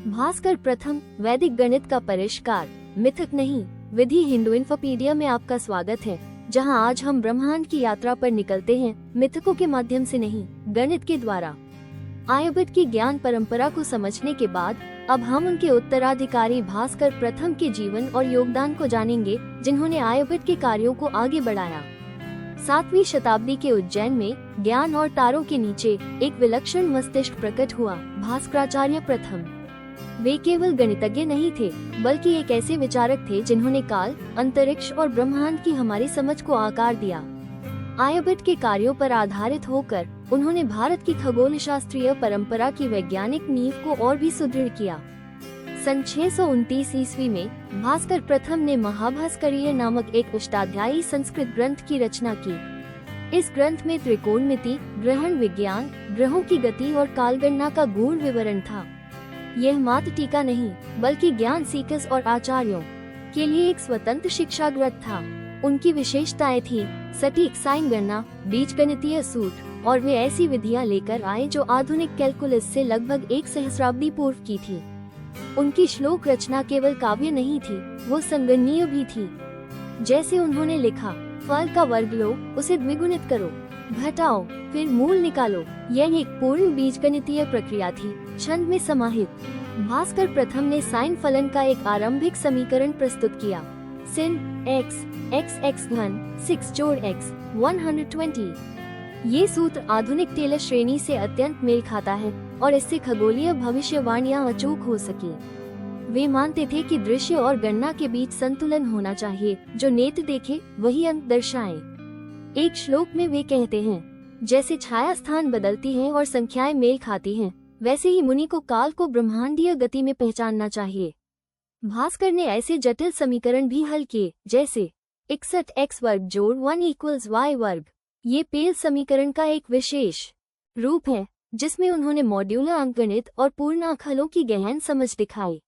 भास्कर प्रथम, वैदिक गणित का परिष्कार, मिथक नहीं, विधि। हिंदू इन्फोपीडिया में आपका स्वागत है, जहां आज हम ब्रह्मांड की यात्रा पर निकलते हैं, मिथकों के माध्यम से नहीं, गणित के द्वारा। आर्यभट्ट की ज्ञान परंपरा को समझने के बाद अब हम उनके उत्तराधिकारी भास्कर प्रथम के जीवन और योगदान को जानेंगे, जिन्होंने आर्यभट्ट के कार्यों को आगे बढ़ाया। 7वीं शताब्दी के उज्जैन में ज्ञान और तारों के नीचे एक विलक्षण मस्तिष्क प्रकट हुआ, भास्कराचार्य प्रथम। वे केवल गणितज्ञ नहीं थे, बल्कि एक ऐसे विचारक थे जिन्होंने काल, अंतरिक्ष और ब्रह्मांड की हमारी समझ को आकार दिया। आर्यभट्ट के कार्यों पर आधारित होकर उन्होंने भारत की खगोल शास्त्रीय परंपरा की वैज्ञानिक नींव को और भी सुदृढ़ किया। सन 629 ईस्वी में भास्कर प्रथम ने महाभास्करीय नामक एक अष्टाध्यायी संस्कृत ग्रंथ की रचना की। इस ग्रंथ में त्रिकोणमिति, ग्रहण विज्ञान, ग्रहों की गति और कालगणना का गूढ़ विवरण था। यह मात्र टीका नहीं, बल्कि ज्ञान सीकर्स और आचार्यों के लिए एक स्वतंत्र शिक्षा ग्रंथ था। उनकी विशेषताएं थी सटीक साइन गणना, बीजगणितीय सूत्र, और वे ऐसी विधियां लेकर आए जो आधुनिक कैलकुलस से लगभग एक सहस्राब्दी पूर्व की थी। उनकी श्लोक रचना केवल काव्य नहीं थी, वो संगणनीय भी थी। जैसे उन्होंने लिखा, फल का वर्ग लो, उसे द्विगुणित करो, घटाओ, फिर मूल निकालो। यह एक पूर्ण बीजगणितीय प्रक्रिया थी, छंद में समाहित। भास्कर प्रथम ने साइन फलन का एक आरंभिक समीकरण प्रस्तुत किया, sin x x घन 6 जोड़ x 120। ये सूत्र आधुनिक टेलर श्रेणी से अत्यंत मेल खाता है और इससे खगोलीय भविष्यवाणियां अचूक हो सकी। वे मानते थे कि दृश्य और गणना के बीच संतुलन होना चाहिए, जो नेत्र देखे वही अंक दर्शाए। एक श्लोक में वे कहते हैं, जैसे छाया स्थान बदलती है और संख्याएं मेल खाती हैं, वैसे ही मुनि को काल को ब्रह्मांडीय गति में पहचानना चाहिए। भास्कर ने ऐसे जटिल समीकरण भी हल किए, जैसे 61 x वर्ग जोड़ 1 = y वर्ग। ये पेल समीकरण का एक विशेष रूप है, जिसमें उन्होंने मॉड्यूलर अंकगणित और पूर्णांक हलों की गहन समझ दिखाई।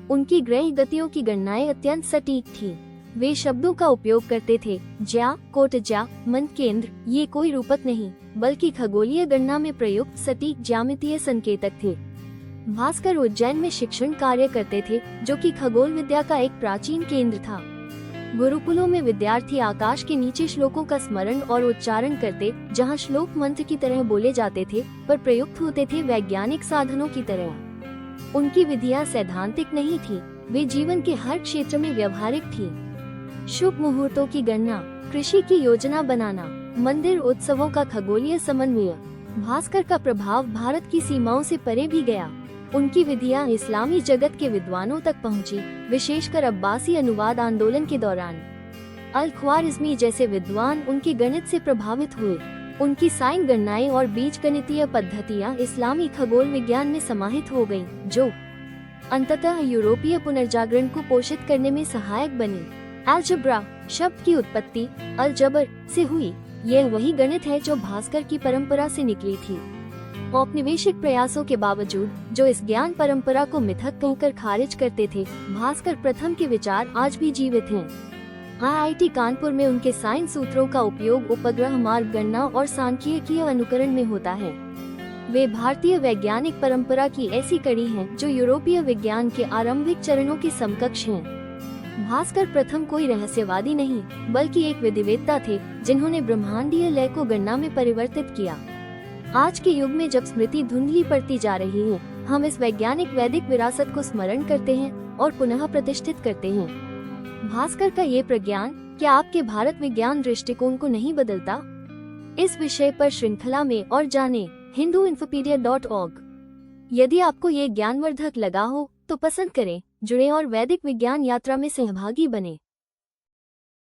उनकी ग्रह गतियों की गणनाएं अत्यंत सटीक थी। वे शब्दों का उपयोग करते थे, ज्या, कोटज्या, मंद केंद्र। ये कोई रूपक नहीं, बल्कि खगोलीय गणना में प्रयुक्त सटीक ज्यामितीय संकेतक थे। भास्कर उज्जैन में शिक्षण कार्य करते थे, जो कि खगोल विद्या का एक प्राचीन केंद्र था। गुरुकुलों में विद्यार्थी आकाश के नीचे श्लोकों का स्मरण और उच्चारण करते, जहां श्लोक मंत्र की तरह बोले जाते थे, पर प्रयुक्त होते थे वैज्ञानिक साधनों की तरह। उनकी विधियां सैद्धांतिक नहीं थी, वे जीवन के हर क्षेत्र में व्यवहारिक थी। शुभ मुहूर्तों की गणना, कृषि की योजना बनाना, मंदिर उत्सवों का खगोलीय समन्वय। भास्कर का प्रभाव भारत की सीमाओं से परे भी गया। उनकी विधियां इस्लामी जगत के विद्वानों तक पहुंची, विशेषकर अब्बासी अनुवाद आंदोलन के दौरान। अल-ख्वारिज़मी जैसे विद्वान उनके गणित से प्रभावित हुए। उनकी साइन गणनाएं और बीजगणितीय पद्धतियां इस्लामी खगोल विज्ञान में समाहित हो गईं, जो अंततः यूरोपीय पुनर्जागरण को पोषित करने में सहायक बनी। अलजब्रा शब्द की उत्पत्ति अल-जबर से हुई। यह वही गणित है जो भास्कर की परंपरा से निकली थी। औपनिवेशिक प्रयासों के बावजूद, जो इस ज्ञान परंपरा को मिथक कहकर खारिज करते थे, भास्कर प्रथम के विचार आज भी जीवित हैं। IIT कानपुर में उनके साइन सूत्रों का उपयोग उपग्रह मार्ग गणना और सांख्यिकीय अनुकरण में होता है। वे भारतीय वैज्ञानिक परंपरा की ऐसी कड़ी हैं, जो यूरोपीय विज्ञान के आरंभिक चरणों के समकक्ष हैं। भास्कर प्रथम कोई रहस्यवादी नहीं, बल्कि एक विधिवेत्ता थे, जिन्होंने ब्रह्मांडीय लय को गणना में परिवर्तित किया। आज के युग में जब स्मृति धुंधली पड़ती जा रही है, हम इस वैज्ञानिक वैदिक विरासत को स्मरण करते हैं और पुनः प्रतिष्ठित करते हैं। भास्कर का ये प्रज्ञान क्या आपके भारत विज्ञान दृष्टिकोण को नहीं बदलता? इस विषय पर श्रृंखला में और जाने hinduinfopedia.org। यदि आपको ये ज्ञानवर्धक लगा हो तो पसंद करें, जुड़ें और वैदिक विज्ञान यात्रा में सहभागी बने।